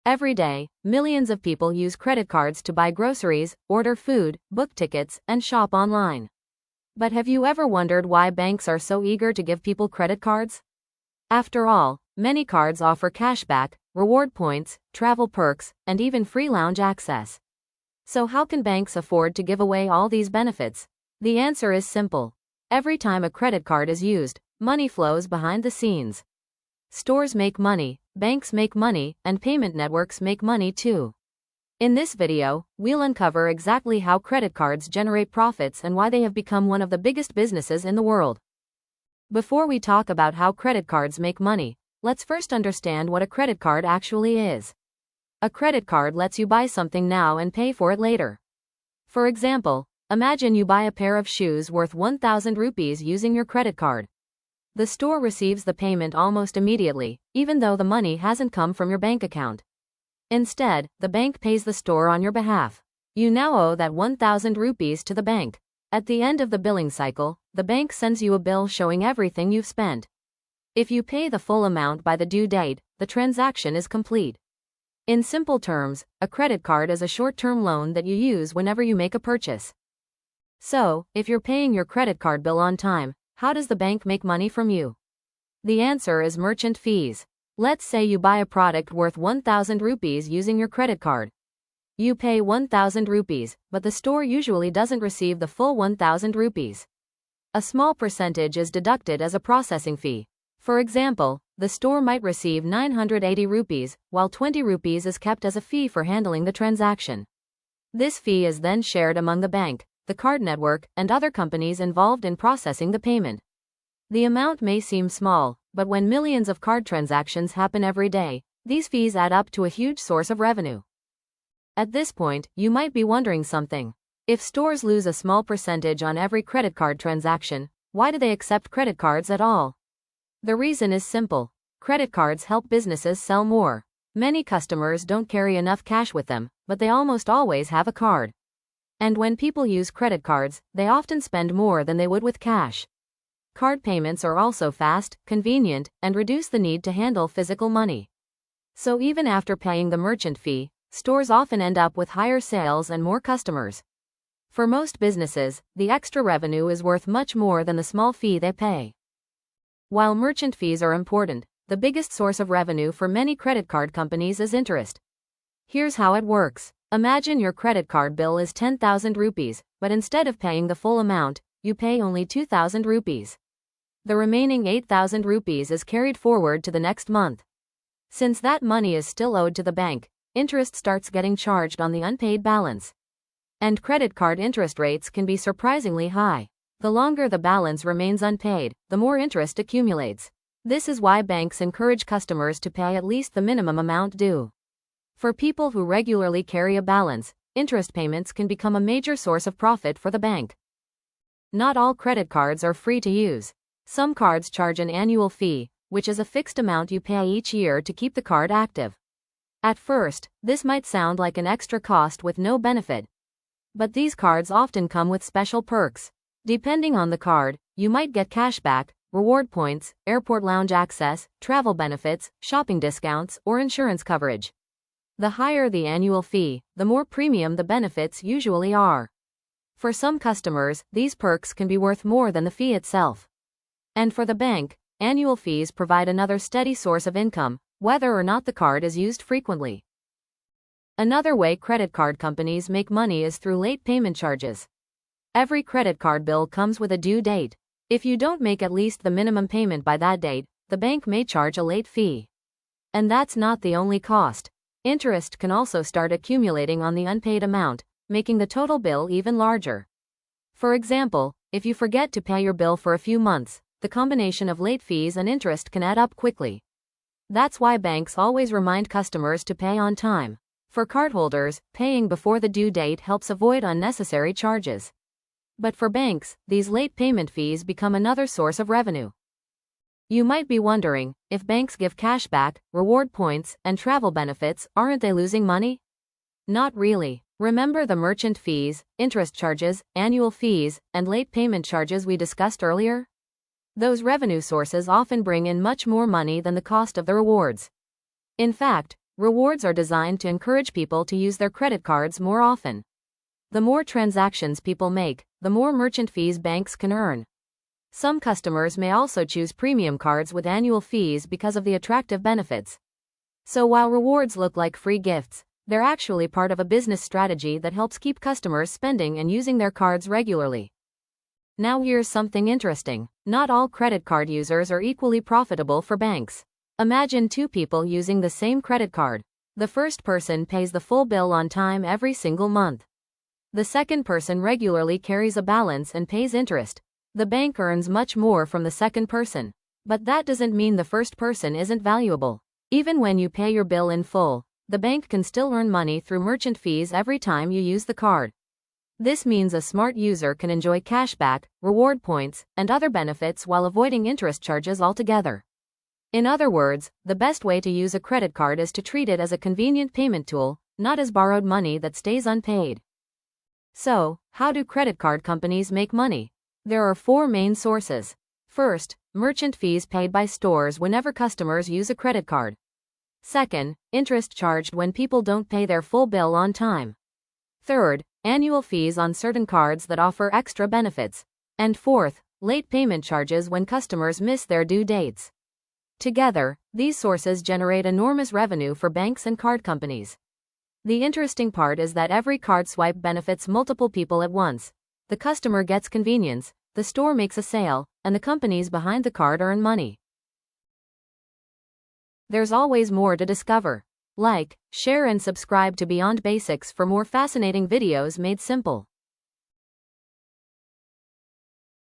Every day, millions of people use credit cards to buy groceries, order food, book tickets, and shop online. But have you ever wondered why banks are so eager to give people credit cards? After all, many cards offer cashback, reward points, travel perks, and even free lounge access. So how can banks afford to give away all these benefits? The answer is simple. Every time a credit card is used, money flows behind the scenes. Stores make money, banks make money, and payment networks make money too. In this video, we'll uncover exactly how credit cards generate profits and why they have become one of the biggest businesses in the world. Before we talk about how credit cards make money, let's first understand what a credit card actually is. A credit card lets you buy something now and pay for it later. For example, imagine you buy a pair of shoes worth 1,000 rupees using your credit card. The store receives the payment almost immediately, even though the money hasn't come from your bank account. Instead, the bank pays the store on your behalf. You now owe that 1,000 rupees to the bank. At the end of the billing cycle, the bank sends you a bill showing everything you've spent. If you pay the full amount by the due date, the transaction is complete. In simple terms, a credit card is a short-term loan that you use whenever you make a purchase. So, if you're paying your credit card bill on time, how does the bank make money from you? The answer is merchant fees. Let's say you buy a product worth 1,000 rupees using your credit card. You pay 1,000 rupees, but the store usually doesn't receive the full 1,000 rupees. A small percentage is deducted as a processing fee. For example, the store might receive 980 rupees, while 20 rupees is kept as a fee for handling the transaction. This fee is then shared among the bank, the card network, and other companies involved in processing the payment. The amount may seem small, but when millions of card transactions happen every day, these fees add up to a huge source of revenue. At this point, you might be wondering something. If stores lose a small percentage on every credit card transaction, why do they accept credit cards at all? The reason is simple. Credit cards help businesses sell more. Many customers don't carry enough cash with them, but they almost always have a card. And when people use credit cards, they often spend more than they would with cash. Card payments are also fast, convenient, and reduce the need to handle physical money. So even after paying the merchant fee, stores often end up with higher sales and more customers. For most businesses, the extra revenue is worth much more than the small fee they pay. While merchant fees are important, the biggest source of revenue for many credit card companies is interest. Here's how it works. Imagine your credit card bill is 10,000 rupees, but instead of paying the full amount, you pay only 2,000 rupees. The remaining 8,000 rupees is carried forward to the next month. Since that money is still owed to the bank, interest starts getting charged on the unpaid balance. And credit card interest rates can be surprisingly high. The longer the balance remains unpaid, the more interest accumulates. This is why banks encourage customers to pay at least the minimum amount due. For people who regularly carry a balance, interest payments can become a major source of profit for the bank. Not all credit cards are free to use. Some cards charge an annual fee, which is a fixed amount you pay each year to keep the card active. At first, this might sound like an extra cost with no benefit. But these cards often come with special perks. Depending on the card, you might get cashback, reward points, airport lounge access, travel benefits, shopping discounts, or insurance coverage. The higher the annual fee, the more premium the benefits usually are. For some customers, these perks can be worth more than the fee itself. And for the bank, annual fees provide another steady source of income, whether or not the card is used frequently. Another way credit card companies make money is through late payment charges. Every credit card bill comes with a due date. If you don't make at least the minimum payment by that date, the bank may charge a late fee. And that's not the only cost. Interest can also start accumulating on the unpaid amount, making the total bill even larger. For example, if you forget to pay your bill for a few months, the combination of late fees and interest can add up quickly. That's why banks always remind customers to pay on time. For cardholders, paying before the due date helps avoid unnecessary charges. But for banks, these late payment fees become another source of revenue. You might be wondering, if banks give cashback, reward points, and travel benefits, aren't they losing money? Not really. Remember the merchant fees, interest charges, annual fees, and late payment charges we discussed earlier? Those revenue sources often bring in much more money than the cost of the rewards. In fact, Rewards are designed to encourage people to use their credit cards more often. The more transactions people make, the more merchant fees banks can earn. Some customers may also choose premium cards with annual fees because of the attractive benefits. So while rewards look like free gifts, they're actually part of a business strategy that helps keep customers spending and using their cards regularly. Now here's something interesting. Not all credit card users are equally profitable for banks. Imagine two people using the same credit card. The first person pays the full bill on time every single month. The second person regularly carries a balance and pays interest. The bank earns much more from the second person. But that doesn't mean the first person isn't valuable. Even when you pay your bill in full, the bank can still earn money through merchant fees every time you use the card. This means a smart user can enjoy cashback, reward points, and other benefits while avoiding interest charges altogether. In other words, the best way to use a credit card is to treat it as a convenient payment tool, not as borrowed money that stays unpaid. So, how do credit card companies make money? There are four main sources. First, merchant fees paid by stores whenever customers use a credit card. Second, interest charged when people don't pay their full bill on time. Third, annual fees on certain cards that offer extra benefits. And fourth, late payment charges when customers miss their due dates. Together, these sources generate enormous revenue for banks and card companies. The interesting part is that every card swipe benefits multiple people at once. The customer gets convenience, the store makes a sale, and the companies behind the card earn money. There's always more to discover. Like, share and subscribe to Beyond Basics for more fascinating videos made simple.